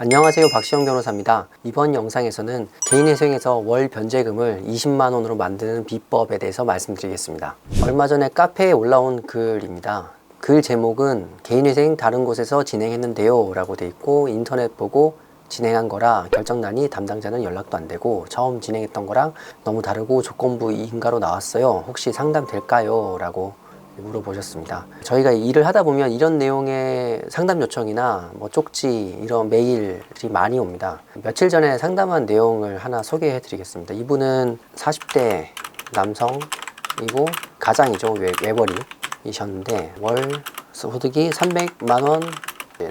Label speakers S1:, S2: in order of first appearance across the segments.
S1: 안녕하세요, 박시영 변호사입니다. 이번 영상에서는 개인회생에서 월 변제금을 20만 원으로 만드는 비법에 대해서 말씀드리겠습니다. 얼마 전에 카페에 올라온 글입니다. 글 제목은 개인회생 다른 곳에서 진행했는데요 라고 돼 있고, 인터넷 보고 진행한 거라 결정난이 담당자는 연락도 안 되고 처음 진행했던 거랑 너무 다르고 조건부 이인가로 나왔어요. 혹시 상담 될까요? 라고 물어보셨습니다. 저희가 일을 하다 보면 이런 내용의 상담 요청이나 쪽지 이런 메일이 많이 옵니다. 며칠 전에 상담한 내용을 하나 소개해 드리겠습니다. 이분은 40대 남성이고 가장이죠. 외벌이이셨는데 월 소득이 300만 원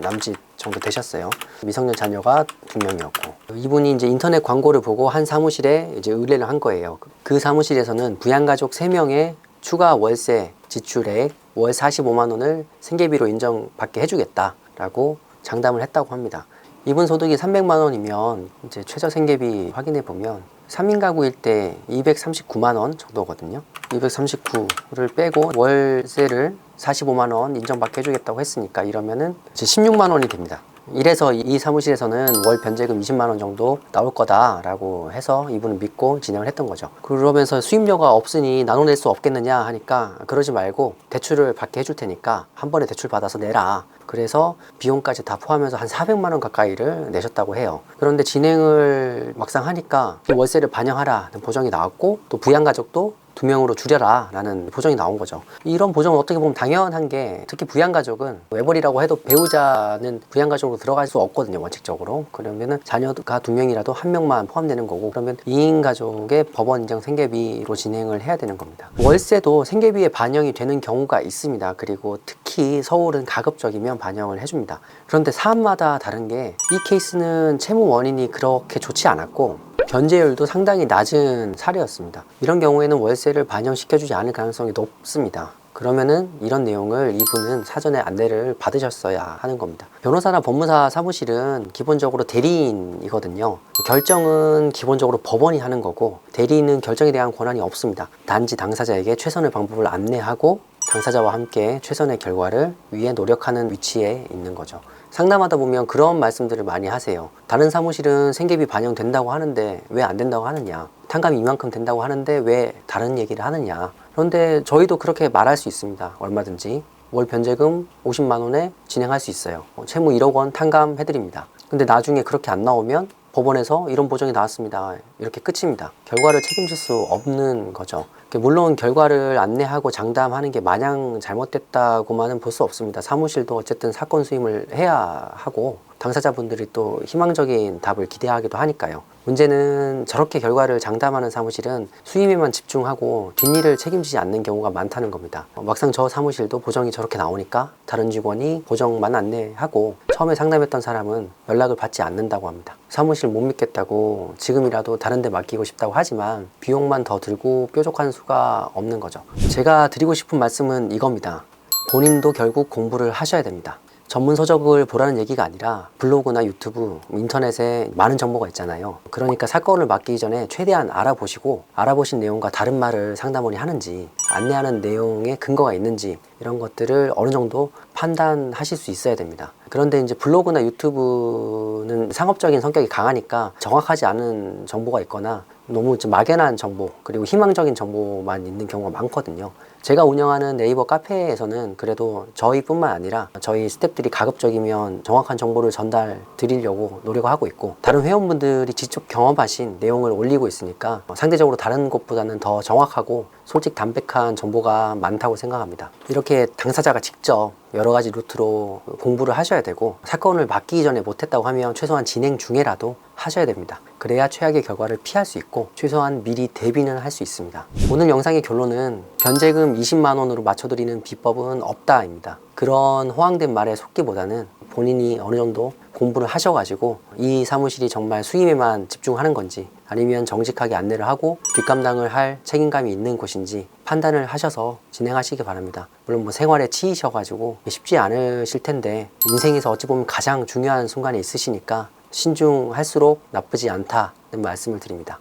S1: 남짓 정도 되셨어요. 미성년 자녀가 2명이었고, 이분이 이제 인터넷 광고를 보고 한 사무실에 이제 의뢰를 한 거예요. 그 사무실에서는 부양가족 3명의 추가 월세 지출액 월 45만 원을 생계비로 인정받게 해주겠다라고 장담을 했다고 합니다. 이분 소득이 300만 원이면 이제 최저 생계비 확인해 보면 3인 가구일 때 239만 원 정도거든요. 239를 빼고 월세를 45만 원 인정받게 해주겠다고 했으니까 이러면은 이제 16만 원이 됩니다. 이래서 이 사무실에서는 월 변제금 20만 원 정도 나올 거다라고 해서 이분은 믿고 진행을 했던 거죠. 그러면서 수입료가 없으니 나눠낼 수 없겠느냐 하니까 그러지 말고 대출을 받게 해줄 테니까 한 번에 대출 받아서 내라. 그래서 비용까지 다 포함해서 한 400만 원 가까이를 내셨다고 해요. 그런데 진행을 막상 하니까 월세를 반영하라는 보정이 나왔고, 또 부양가족도 2명으로 줄여라 라는 보정이 나온 거죠. 이런 보정은 어떻게 보면 당연한 게, 특히 부양가족은 외벌이라고 해도 배우자는 부양가족으로 들어갈 수 없거든요, 원칙적으로. 그러면은 자녀가 2명이라도 1명만 포함되는 거고, 그러면 2인 가족의 법원 인정 생계비로 진행을 해야 되는 겁니다. 월세도 생계비에 반영이 되는 경우가 있습니다. 그리고 특히 서울은 가급적이면 반영을 해줍니다. 그런데 사업마다 다른 게, 이 케이스는 채무 원인이 그렇게 좋지 않았고 변제율도 상당히 낮은 사례였습니다. 이런 경우에는 월세를 반영시켜주지 않을 가능성이 높습니다. 그러면은 이런 내용을 이분은 사전에 안내를 받으셨어야 하는 겁니다. 변호사나 법무사 사무실은 기본적으로 대리인이거든요. 결정은 기본적으로 법원이 하는 거고, 대리인은 결정에 대한 권한이 없습니다. 단지 당사자에게 최선의 방법을 안내하고 당사자와 함께 최선의 결과를 위해 노력하는 위치에 있는 거죠. 상담하다 보면 그런 말씀들을 많이 하세요. 다른 사무실은 생계비 반영된다고 하는데 왜 안 된다고 하느냐, 탕감이 이만큼 된다고 하는데 왜 다른 얘기를 하느냐. 그런데 저희도 그렇게 말할 수 있습니다. 얼마든지 월 변제금 50만 원에 진행할 수 있어요. 채무 1억 원 탕감해드립니다. 근데 나중에 그렇게 안 나오면 법원에서 이런 보정이 나왔습니다, 이렇게 끝입니다. 결과를 책임질 수 없는 거죠. 물론 결과를 안내하고 장담하는 게 마냥 잘못됐다고만은 볼 수 없습니다. 사무실도 어쨌든 사건 수임을 해야 하고 당사자분들이 또 희망적인 답을 기대하기도 하니까요. 문제는 저렇게 결과를 장담하는 사무실은 수임에만 집중하고 뒷일을 책임지지 않는 경우가 많다는 겁니다. 막상 저 사무실도 보정이 저렇게 나오니까 다른 직원이 보정만 안내하고 처음에 상담했던 사람은 연락을 받지 않는다고 합니다. 사무실 못 믿겠다고 지금이라도 다른 데 맡기고 싶다고 하지만 비용만 더 들고 뾰족한 수가 없는 거죠. 제가 드리고 싶은 말씀은 이겁니다. 본인도 결국 공부를 하셔야 됩니다. 전문 서적을 보라는 얘기가 아니라 블로그나 유튜브, 인터넷에 많은 정보가 있잖아요. 그러니까 사건을 맡기기 전에 최대한 알아보시고, 알아보신 내용과 다른 말을 상담원이 하는지, 안내하는 내용에 근거가 있는지, 이런 것들을 어느 정도 판단하실 수 있어야 됩니다. 그런데 이제 블로그나 유튜브는 상업적인 성격이 강하니까 정확하지 않은 정보가 있거나 너무 좀 막연한 정보, 그리고 희망적인 정보만 있는 경우가 많거든요. 제가 운영하는 네이버 카페에서는 그래도 저희뿐만 아니라 저희 스태프들이 가급적이면 정확한 정보를 전달 드리려고 노력을 하고 있고, 다른 회원분들이 직접 경험하신 내용을 올리고 있으니까 상대적으로 다른 곳보다는 더 정확하고 솔직 담백한 정보가 많다고 생각합니다. 이렇게 당사자가 직접 여러 가지 루트로 공부를 하셔야 되고, 사건을 맡기기 전에 못했다고 하면 최소한 진행 중에라도 하셔야 됩니다. 그래야 최악의 결과를 피할 수 있고 최소한 미리 대비는 할 수 있습니다. 오늘 영상의 결론은 변제금 20만 원으로 맞춰드리는 비법은 없다입니다. 그런 호황된 말에 속기보다는 본인이 어느 정도 공부를 하셔가지고 이 사무실이 정말 수임에만 집중하는 건지, 아니면 정직하게 안내를 하고 뒷감당을 할 책임감이 있는 곳인지 판단을 하셔서 진행하시기 바랍니다. 물론 생활에 치이셔가지고 쉽지 않으실 텐데, 인생에서 어찌 보면 가장 중요한 순간에 있으시니까 신중할수록 나쁘지 않다는 말씀을 드립니다.